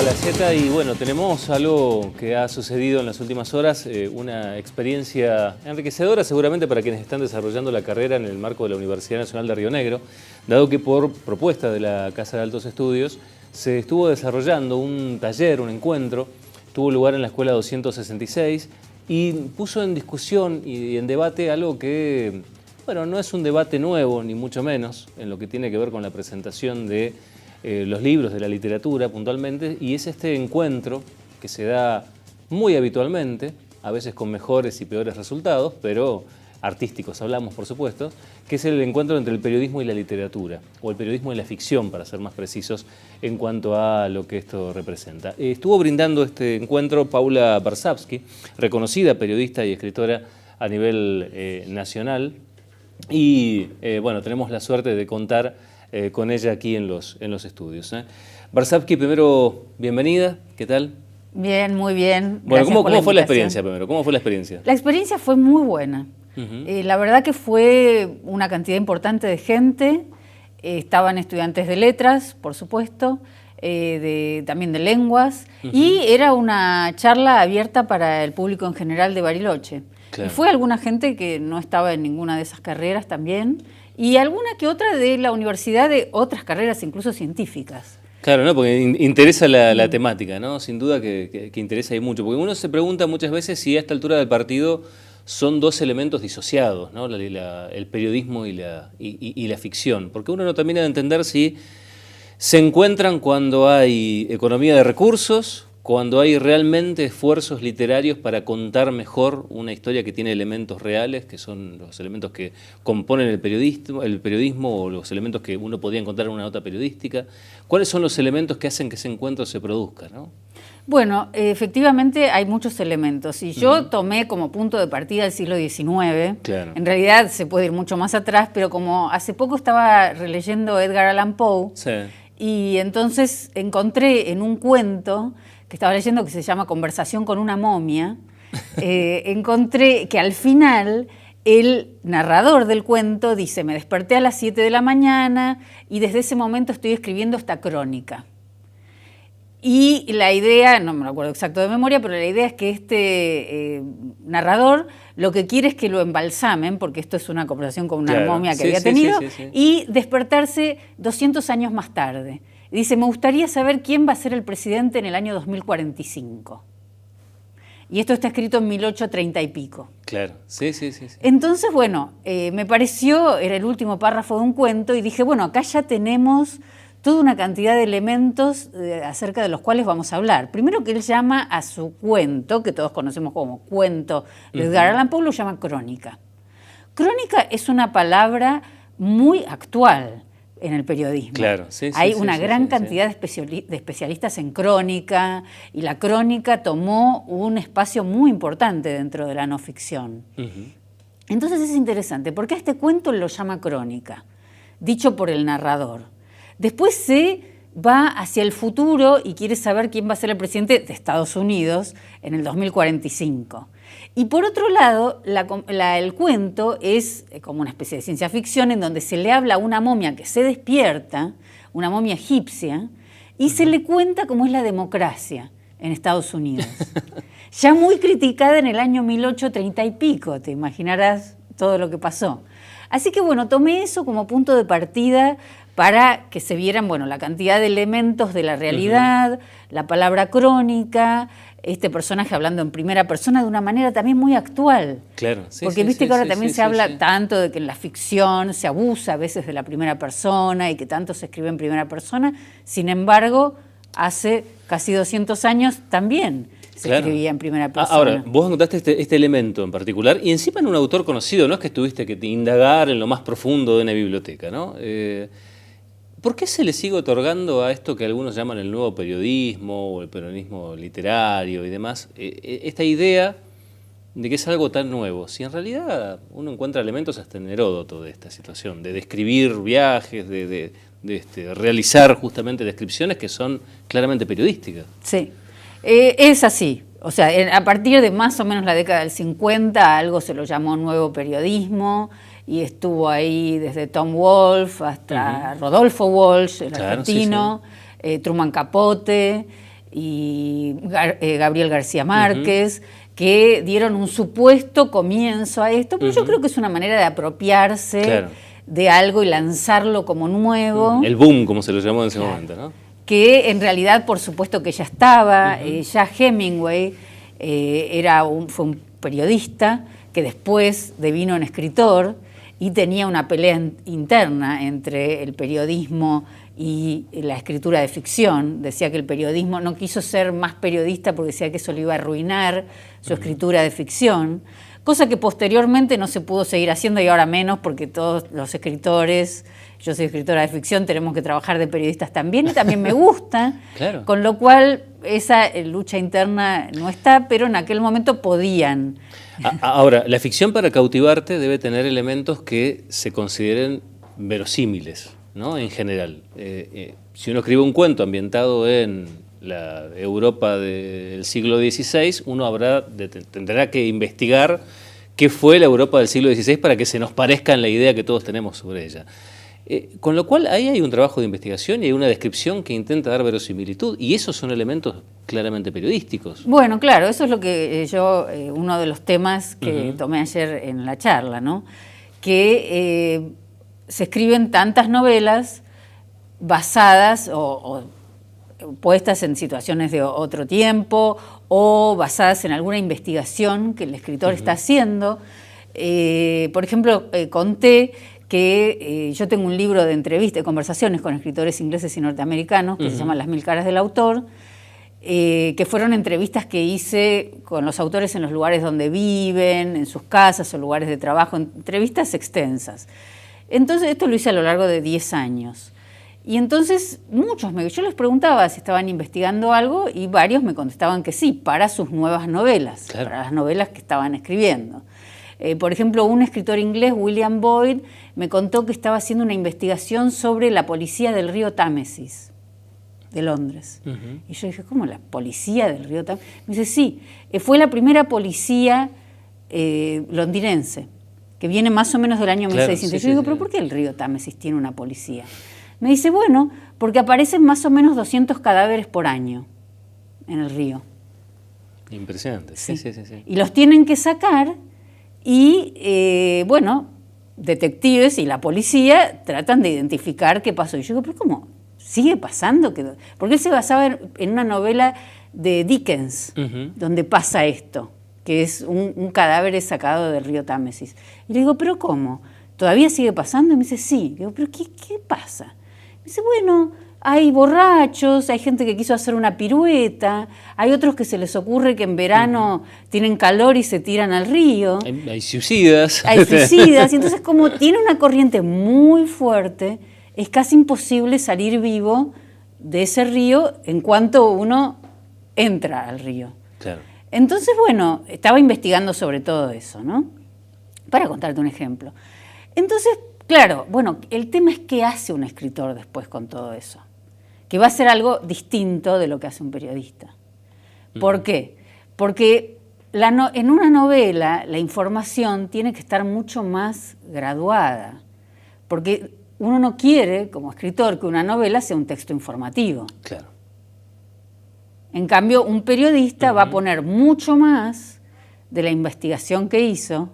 a la Z y bueno, tenemos algo que ha sucedido en las últimas horas, una experiencia enriquecedora seguramente para quienes están desarrollando la carrera en el marco de la Universidad Nacional de Río Negro, dado que por propuesta de la Casa de Altos Estudios se estuvo desarrollando un taller, un encuentro, tuvo lugar en la Escuela 266 y puso en discusión y en debate algo que, bueno, no es un debate nuevo ni mucho menos en lo que tiene que ver con la presentación de los libros de la literatura puntualmente, y es este encuentro que se da muy habitualmente, a veces con mejores y peores resultados, pero artísticos hablamos, por supuesto, que es el encuentro entre el periodismo y la literatura, o el periodismo y la ficción, para ser más precisos, en cuanto a lo que esto representa. Estuvo brindando este encuentro Paula Varsavsky, reconocida periodista y escritora a nivel nacional, y bueno, tenemos la suerte de contar con ella aquí en los estudios. Varsavsky, primero, bienvenida, ¿qué tal? Bien, muy bien. Bueno, ¿cómo fue la experiencia primero? ¿Cómo fue la experiencia? La experiencia fue muy buena. La verdad que fue una cantidad importante de gente. Estaban estudiantes de letras, por supuesto, también de lenguas, y era una charla abierta para el público en general de Bariloche. Claro. Y fue alguna gente que no estaba en ninguna de esas carreras también, y alguna que otra de la universidad de otras carreras, incluso científicas. Claro, ¿no? Porque interesa la temática, ¿no? Sin duda que interesa ahí mucho. Porque uno se pregunta muchas veces si a esta altura del partido son dos elementos disociados, ¿no? El periodismo y la ficción. Porque uno no termina de entender si se encuentran cuando hay economía de recursos, cuando hay realmente esfuerzos literarios para contar mejor una historia que tiene elementos reales, que son los elementos que componen el periodismo o los elementos que uno podría encontrar en una nota periodística. ¿Cuáles son los elementos que hacen que ese encuentro se produzca, ¿no? Bueno, efectivamente hay muchos elementos y yo tomé como punto de partida el siglo XIX. Claro. En realidad se puede ir mucho más atrás, pero como hace poco estaba releyendo Edgar Allan Poe, sí, y entonces encontré en un cuento que estaba leyendo que se llama Conversación con una momia, encontré que al final el narrador del cuento dice: me desperté a las 7 de la mañana y desde ese momento estoy escribiendo esta crónica. Y la idea, no me lo acuerdo exacto de memoria, pero la idea es que este narrador lo que quiere es que lo embalsamen, porque esto es una conversación con una momia que había tenido, y despertarse 200 años más tarde. Dice: me gustaría saber quién va a ser el presidente en el año 2045. Y esto está escrito en 1830 y pico. Claro, sí. Entonces, bueno, me pareció, era el último párrafo de un cuento, y dije, bueno, acá ya tenemos toda una cantidad de elementos acerca de los cuales vamos a hablar. Primero, que él llama a su cuento, que todos conocemos como cuento de Edgar Allan Poe, lo llama crónica. Crónica es una palabra muy actual en el periodismo. Claro, hay una gran cantidad de especialistas en crónica, y la crónica tomó un espacio muy importante dentro de la no ficción. Entonces es interesante, porque a este cuento lo llama crónica, dicho por el narrador. Después se va hacia el futuro y quiere saber quién va a ser el presidente de Estados Unidos en el 2045. Y por otro lado, el cuento es como una especie de ciencia ficción en donde se le habla a una momia que se despierta, una momia egipcia, y se le cuenta cómo es la democracia en Estados Unidos. Ya muy criticada en el año 1830 y pico, te imaginarás todo lo que pasó. Así que bueno, tomé eso como punto de partida para que se vieran, bueno, la cantidad de elementos de la realidad, la palabra crónica, este personaje hablando en primera persona de una manera también muy actual. Claro, sí. Porque viste que ahora también se habla tanto de que en la ficción se abusa a veces de la primera persona y que tanto se escribe en primera persona. Sin embargo, hace casi 200 años también se escribía en primera persona. Ahora, vos encontraste este elemento en particular, y encima en un autor conocido, no es que tuviste que indagar en lo más profundo de una biblioteca, ¿no? ¿Por qué se le sigue otorgando a esto que algunos llaman el nuevo periodismo o el periodismo literario y demás, esta idea de que es algo tan nuevo? Si en realidad uno encuentra elementos hasta en Heródoto de esta situación, de describir viajes, de realizar justamente descripciones que son claramente periodísticas. Sí, es así. O sea, a partir de más o menos la década del 50, algo se lo llamó nuevo periodismo, y estuvo ahí desde Tom Wolfe hasta Rodolfo Walsh, el argentino, Truman Capote, y Gabriel García Márquez, que dieron un supuesto comienzo a esto, pero yo creo que es una manera de apropiarse de algo y lanzarlo como nuevo. El boom, como se lo llamó en ese momento, ¿no? Que en realidad, por supuesto que ya estaba, ya Hemingway fue un periodista que después devino en escritor y tenía una pelea interna entre el periodismo y la escritura de ficción. Decía que el periodismo no quiso ser más periodista porque decía que eso le iba a arruinar su escritura de ficción, cosa que posteriormente no se pudo seguir haciendo y ahora menos porque todos los escritores, yo soy escritora de ficción, tenemos que trabajar de periodistas también y también me gusta, con lo cual esa lucha interna no está, pero en aquel momento podían. Ahora, la ficción para cautivarte debe tener elementos que se consideren verosímiles, ¿no? En general. Si uno escribe un cuento ambientado en la Europa del siglo XVI, uno tendrá que investigar qué fue la Europa del siglo XVI para que se nos parezca en la idea que todos tenemos sobre ella. Con lo cual ahí hay un trabajo de investigación y hay una descripción que intenta dar verosimilitud, y esos son elementos claramente periodísticos. Bueno, claro, eso es lo que uno de los temas que tomé ayer en la charla, ¿no? Que se escriben tantas novelas basadas o puestas en situaciones de otro tiempo o basadas en alguna investigación que el escritor está haciendo. Por ejemplo, conté que yo tengo un libro de entrevistas, de conversaciones con escritores ingleses y norteamericanos que se llama Las 1000 caras del autor, que fueron entrevistas que hice con los autores en los lugares donde viven, en sus casas o lugares de trabajo, entrevistas extensas. Entonces, esto lo hice a lo largo de 10 años. Y entonces yo les preguntaba si estaban investigando algo y varios me contestaban que sí, para sus nuevas novelas, para las novelas que estaban escribiendo. Por ejemplo, un escritor inglés, William Boyd, me contó que estaba haciendo una investigación sobre la policía del río Támesis, de Londres. Y yo dije, ¿cómo la policía del río Támesis? Me dice, sí, fue la primera policía londinense, que viene más o menos del año 1600. Yo digo, ¿pero por qué el río Támesis tiene una policía? Me dice, bueno, porque aparecen más o menos 200 cadáveres por año en el río. Impresionante. Sí. Y los tienen que sacar y, detectives y la policía tratan de identificar qué pasó. Y yo digo, ¿pero cómo? ¿Sigue pasando? Porque él se basaba en una novela de Dickens, donde pasa esto, que es un cadáver sacado del río Támesis. Y le digo, ¿pero cómo? ¿Todavía sigue pasando? Y me dice, sí. Digo, ¿pero qué pasa? Me dice, bueno, hay borrachos, hay gente que quiso hacer una pirueta, hay otros que se les ocurre que en verano tienen calor y se tiran al río. Hay suicidas. Hay suicidas, y entonces como tiene una corriente muy fuerte, es casi imposible salir vivo de ese río en cuanto uno entra al río. Claro. Entonces, bueno, estaba investigando sobre todo eso, ¿no? Para contarte un ejemplo. Entonces, claro, bueno, el tema es qué hace un escritor después con todo eso, que va a ser algo distinto de lo que hace un periodista. ¿Por qué? Porque en una novela la información tiene que estar mucho más graduada, porque uno no quiere, como escritor, que una novela sea un texto informativo. Claro. En cambio, un periodista va a poner mucho más de la investigación que hizo.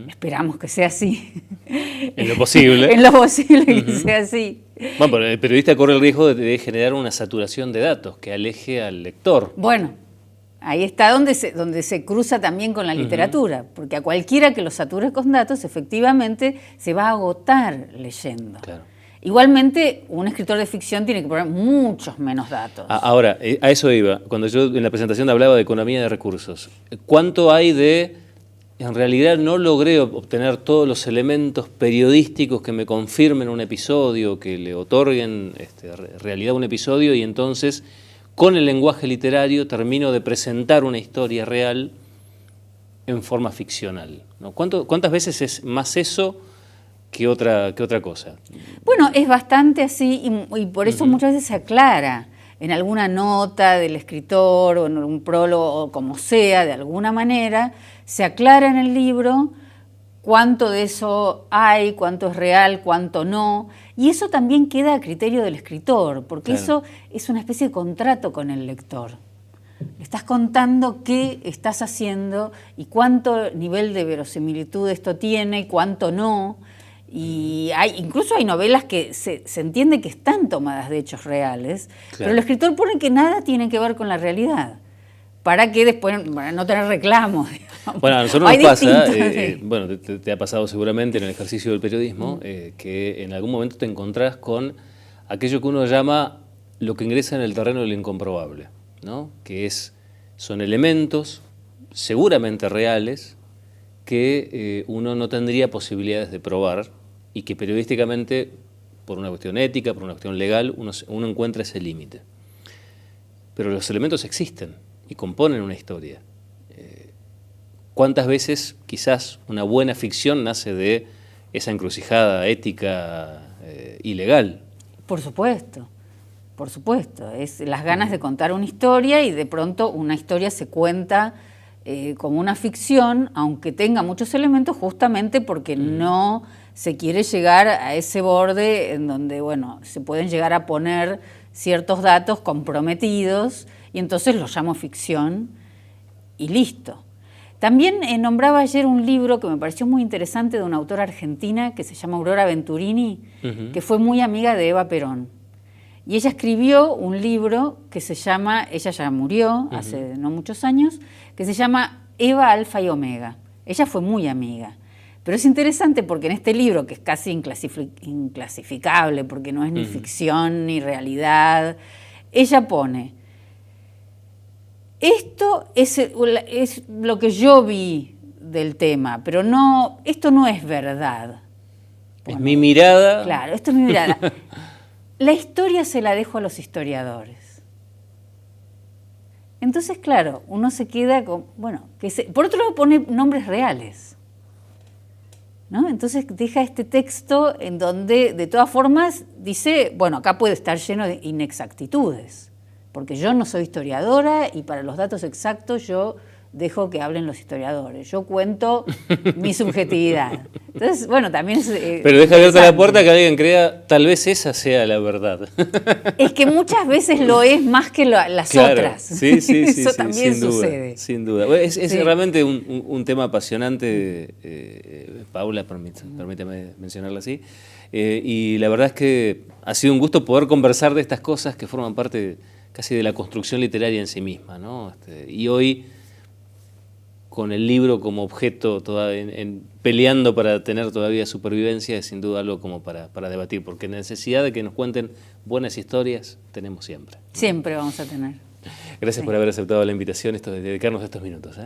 Esperamos que sea así. En lo posible. En lo posible que sea así. Bueno, pero el periodista corre el riesgo de generar una saturación de datos que aleje al lector. Bueno, ahí está donde se cruza también con la literatura, porque a cualquiera que lo sature con datos, efectivamente, se va a agotar leyendo. Claro. Igualmente, un escritor de ficción tiene que poner muchos menos datos. Ahora, a eso iba. Cuando yo en la presentación hablaba de economía de recursos, ¿cuánto hay de... En realidad no logré obtener todos los elementos periodísticos que me confirmen un episodio, que le otorguen realidad a un episodio, y entonces con el lenguaje literario termino de presentar una historia real en forma ficcional, ¿no? ¿Cuántas veces es más eso que otra cosa? Bueno, es bastante así y por eso muchas veces se aclara en alguna nota del escritor o en un prólogo o como sea, de alguna manera, se aclara en el libro cuánto de eso hay, cuánto es real, cuánto no. Y eso también queda a criterio del escritor, porque eso es una especie de contrato con el lector. Le estás contando qué estás haciendo y cuánto nivel de verosimilitud esto tiene y cuánto no. Y incluso hay novelas que se entiende que están tomadas de hechos reales, pero el escritor pone que nada tiene que ver con la realidad, para que después no tener reclamos. Digamos. Bueno, a nosotros nos pasa, bueno, te ha pasado seguramente en el ejercicio del periodismo, que en algún momento te encontrás con aquello que uno llama lo que ingresa en el terreno del incomprobable, ¿no? Que son elementos seguramente reales que uno no tendría posibilidades de probar y que periodísticamente, por una cuestión ética, por una cuestión legal, uno encuentra ese límite. Pero los elementos existen y componen una historia. ¿Cuántas veces quizás una buena ficción nace de esa encrucijada ética y legal? Por supuesto. Por supuesto, es las ganas de contar una historia y de pronto una historia se cuenta como una ficción, aunque tenga muchos elementos, justamente porque no se quiere llegar a ese borde en donde, bueno, se pueden llegar a poner ciertos datos comprometidos y entonces lo llamo ficción y listo. También nombraba ayer un libro que me pareció muy interesante de una autora argentina que se llama Aurora Venturini, que fue muy amiga de Eva Perón. Y ella escribió un libro que se llama, ella ya murió hace no muchos años, que se llama Eva, Alfa y Omega. Ella fue muy amiga. Pero es interesante porque en este libro, que es casi inclasificable, porque no es ni ficción ni realidad, ella pone, esto es lo que yo vi del tema, pero no, esto no es verdad. Es mi mirada. Claro, esto es mi mirada. La historia se la dejo a los historiadores. Entonces, claro, uno se queda con, bueno, por otro lado pone nombres reales, ¿no? Entonces deja este texto en donde, de todas formas, dice, bueno, acá puede estar lleno de inexactitudes, porque yo no soy historiadora y para los datos exactos yo dejo que hablen los historiadores. Yo cuento mi subjetividad. Entonces, bueno, también es... Pero deja abierta la puerta que alguien crea, tal vez esa sea la verdad. Es que muchas veces lo es más que las otras. Sí, Eso también sin sucede. Duda, sin duda. Es realmente un tema apasionante, Paula, permítame mencionarla así. Y la verdad es que ha sido un gusto poder conversar de estas cosas que forman parte casi de la construcción literaria en sí misma, ¿no? Y hoy, con el libro como objeto, peleando para tener todavía supervivencia, es sin duda algo como para debatir, porque necesidad de que nos cuenten buenas historias tenemos siempre. Siempre vamos a tener. Gracias por haber aceptado la invitación, de dedicarnos estos minutos.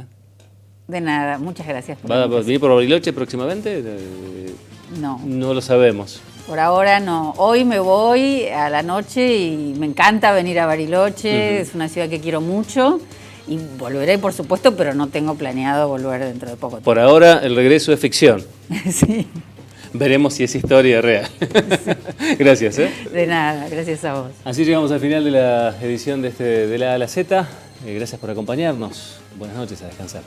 De nada, muchas gracias. ¿Va a venir por Bariloche próximamente? No. No lo sabemos. Por ahora no. Hoy me voy a la noche y me encanta venir a Bariloche, es una ciudad que quiero mucho. Y volveré, por supuesto, pero no tengo planeado volver dentro de poco tiempo. Por ahora, el regreso es ficción. Sí. Veremos si es historia real. Sí. Gracias. De nada, gracias a vos. Así llegamos al final de la edición de La A a la Z. Gracias por acompañarnos. Buenas noches, a descansar.